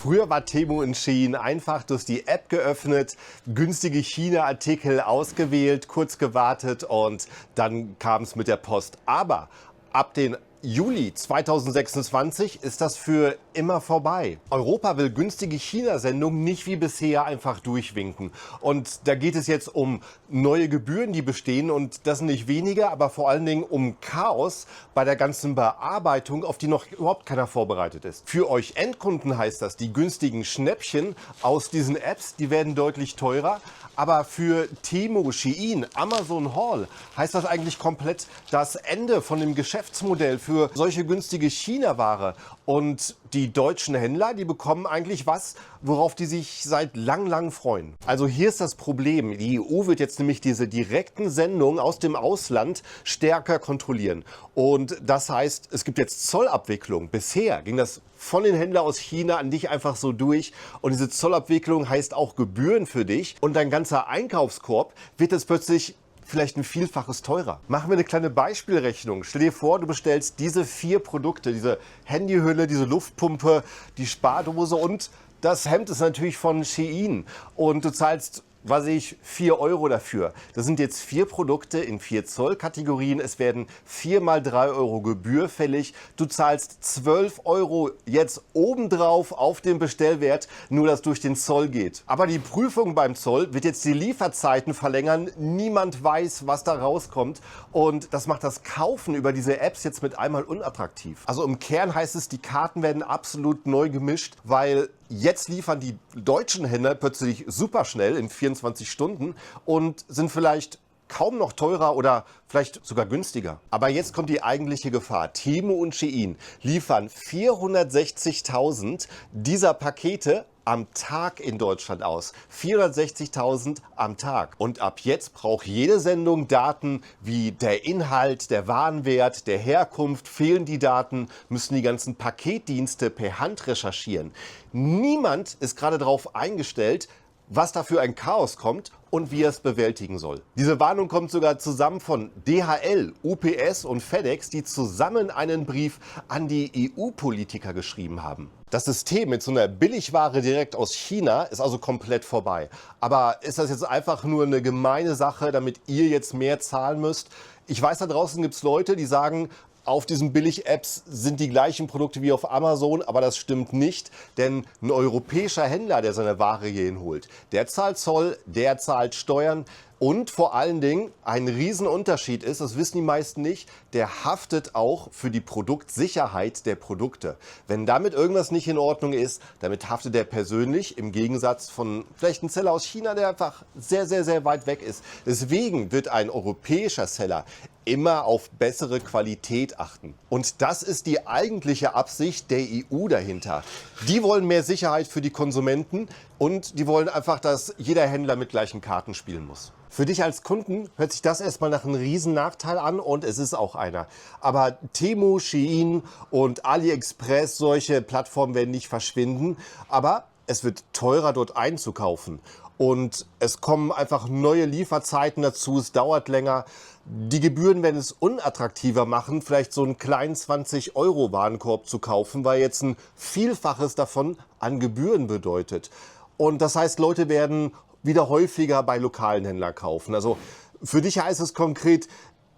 Früher war Temu in Shein einfach durch die App geöffnet, günstige China-Artikel ausgewählt, kurz gewartet und dann kam es mit der Post. Aber ab den Juli 2026 ist das für immer vorbei. Europa will günstige China-Sendungen nicht wie bisher einfach durchwinken. Und da geht es jetzt um neue Gebühren, die bestehen. Und das sind nicht wenige, aber vor allen Dingen um Chaos bei der ganzen Bearbeitung, auf die noch überhaupt keiner vorbereitet ist. Für euch Endkunden heißt das, die günstigen Schnäppchen aus diesen Apps, die werden deutlich teurer. Aber für Temu, Shein, Amazon Haul heißt das eigentlich komplett das Ende von dem Geschäftsmodell für solche günstige China-Ware. Und die deutschen Händler, die bekommen eigentlich was, worauf die sich seit lang freuen. Also hier ist das Problem. Die EU wird jetzt nämlich diese direkten Sendungen aus dem Ausland stärker kontrollieren. Und das heißt, es gibt jetzt Zollabwicklung. Bisher ging das von den Händlern aus China an dich einfach so durch. Und diese Zollabwicklung heißt auch Gebühren für dich. Und dein ganzer Einkaufskorb wird jetzt plötzlich vielleicht ein Vielfaches teurer. Machen wir eine kleine Beispielrechnung. Stell dir vor, du bestellst diese 4 Produkte, diese Handyhülle, diese Luftpumpe, die Spardose und das Hemd ist natürlich von Shein. Und du zahlst, weiß ich, 4 Euro dafür. Das sind jetzt 4 Produkte in 4 Zollkategorien. Es werden 4 mal 3 Euro Gebühr fällig. Du zahlst 12 Euro jetzt obendrauf auf den Bestellwert, nur dass durch den Zoll geht. Aber die Prüfung beim Zoll wird jetzt die Lieferzeiten verlängern. Niemand weiß, was da rauskommt. Und das macht das Kaufen über diese Apps jetzt mit einmal unattraktiv. Also im Kern heißt es, die Karten werden absolut neu gemischt, weil jetzt liefern die deutschen Händler plötzlich super schnell in 24 Stunden und sind vielleicht kaum noch teurer oder vielleicht sogar günstiger. Aber jetzt kommt die eigentliche Gefahr. Temu und Shein liefern 460.000 dieser Pakete am Tag in Deutschland aus. 460.000 am Tag. Und ab jetzt braucht jede Sendung Daten wie der Inhalt, der Warenwert, der Herkunft. Fehlen die Daten, müssen die ganzen Paketdienste per Hand recherchieren. Niemand ist gerade darauf eingestellt, was da für ein Chaos kommt und wie er es bewältigen soll. Diese Warnung kommt sogar zusammen von DHL, UPS und FedEx, die zusammen einen Brief an die EU-Politiker geschrieben haben. Das System mit so einer Billigware direkt aus China ist also komplett vorbei. Aber ist das jetzt einfach nur eine gemeine Sache, damit ihr jetzt mehr zahlen müsst? Ich weiß, da draußen gibt es Leute, die sagen, auf diesen Billig-Apps sind die gleichen Produkte wie auf Amazon, aber das stimmt nicht, denn ein europäischer Händler, der seine Ware hierhin holt, der zahlt Zoll, der zahlt Steuern und vor allen Dingen ein Riesenunterschied ist, das wissen die meisten nicht, der haftet auch für die Produktsicherheit der Produkte. Wenn damit irgendwas nicht in Ordnung ist, damit haftet er persönlich, im Gegensatz von vielleicht einem Seller aus China, der einfach sehr weit weg ist. Deswegen wird ein europäischer Seller immer auf bessere Qualität achten. Und das ist die eigentliche Absicht der EU dahinter. Die wollen mehr Sicherheit für die Konsumenten und die wollen einfach, dass jeder Händler mit gleichen Karten spielen muss. Für dich als Kunden hört sich das erstmal nach einem riesen Nachteil an und es ist auch einer. Aber Temu, Shein und AliExpress, solche Plattformen werden nicht verschwinden, aber es wird teurer dort einzukaufen. Und es kommen einfach neue Lieferzeiten dazu, es dauert länger. Die Gebühren werden es unattraktiver machen, vielleicht so einen kleinen 20-Euro-Warenkorb zu kaufen, weil jetzt ein Vielfaches davon an Gebühren bedeutet. Und das heißt, Leute werden wieder häufiger bei lokalen Händlern kaufen. Also für dich heißt es konkret,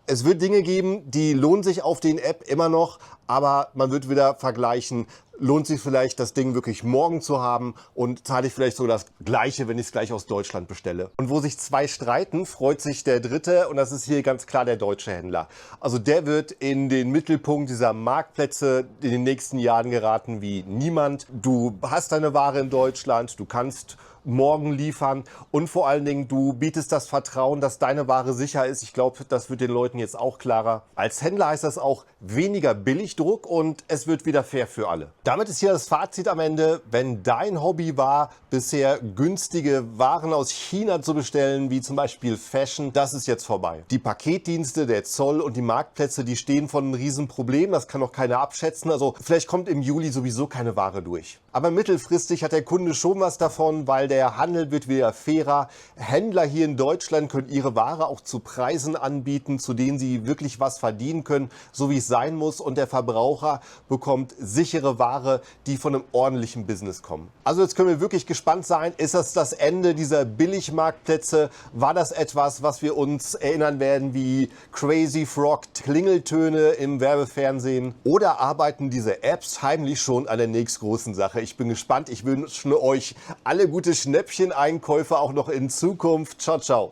es wird Dinge geben, die lohnen sich auf den App immer noch, aber man wird wieder vergleichen, lohnt sich vielleicht das Ding wirklich morgen zu haben und zahle ich vielleicht sogar das Gleiche, wenn ich es gleich aus Deutschland bestelle. Und wo sich 2 streiten, freut sich der Dritte und das ist hier ganz klar der deutsche Händler. Also der wird in den Mittelpunkt dieser Marktplätze in den nächsten Jahren geraten wie niemand. Du hast deine Ware in Deutschland, du kannst morgen liefern und vor allen Dingen du bietest das Vertrauen, dass deine Ware sicher ist. Ich glaube, das wird den Leuten jetzt auch klarer. Als Händler heißt das auch weniger Billigdruck und es wird wieder fair für alle. Damit ist hier das Fazit am Ende. Wenn dein Hobby war, bisher günstige Waren aus China zu bestellen, wie zum Beispiel Fashion, das ist jetzt vorbei. Die Paketdienste, der Zoll und die Marktplätze, die stehen vor einem riesen Problem. Das kann noch keiner abschätzen. Also vielleicht kommt im Juli sowieso keine Ware durch. Aber mittelfristig hat der Kunde schon was davon, weil der Handel wird wieder fairer. Händler hier in Deutschland können ihre Ware auch zu Preisen anbieten, zu denen sie wirklich was verdienen können, so wie es sein muss. Und der Verbraucher Verbraucher bekommt sichere Ware, die von einem ordentlichen Business kommen. Also jetzt können wir wirklich gespannt sein, ist das Ende dieser Billigmarktplätze? War das etwas, was wir uns erinnern werden wie Crazy Frog Klingeltöne im Werbefernsehen? Oder arbeiten diese Apps heimlich schon an der nächstgroßen Sache? Ich bin gespannt. Ich wünsche euch alle gute Schnäppchen-Einkäufe auch noch in Zukunft. Ciao, ciao.